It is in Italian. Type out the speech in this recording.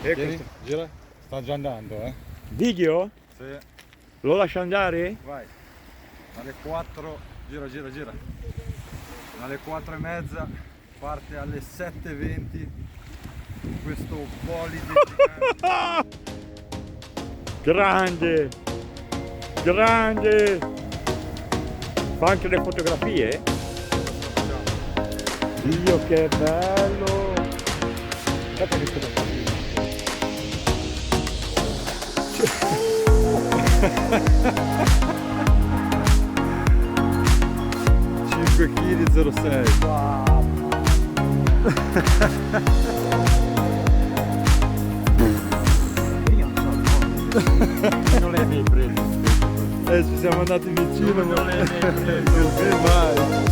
Ecco, gira. Sta già andando, eh. Video? Sì, Lo lascio andare? vai. Alle 4, gira. Alle 4 e mezza, parte alle 7:20 questo bolide gigante. Grande! Grande! Fa anche le fotografie? Dio che bello! Guardate che fotografie! 5 kg 06. Wow! Io non le hai mai prese. Ci siamo andati vicino, Non le hai mai prese. Così vai.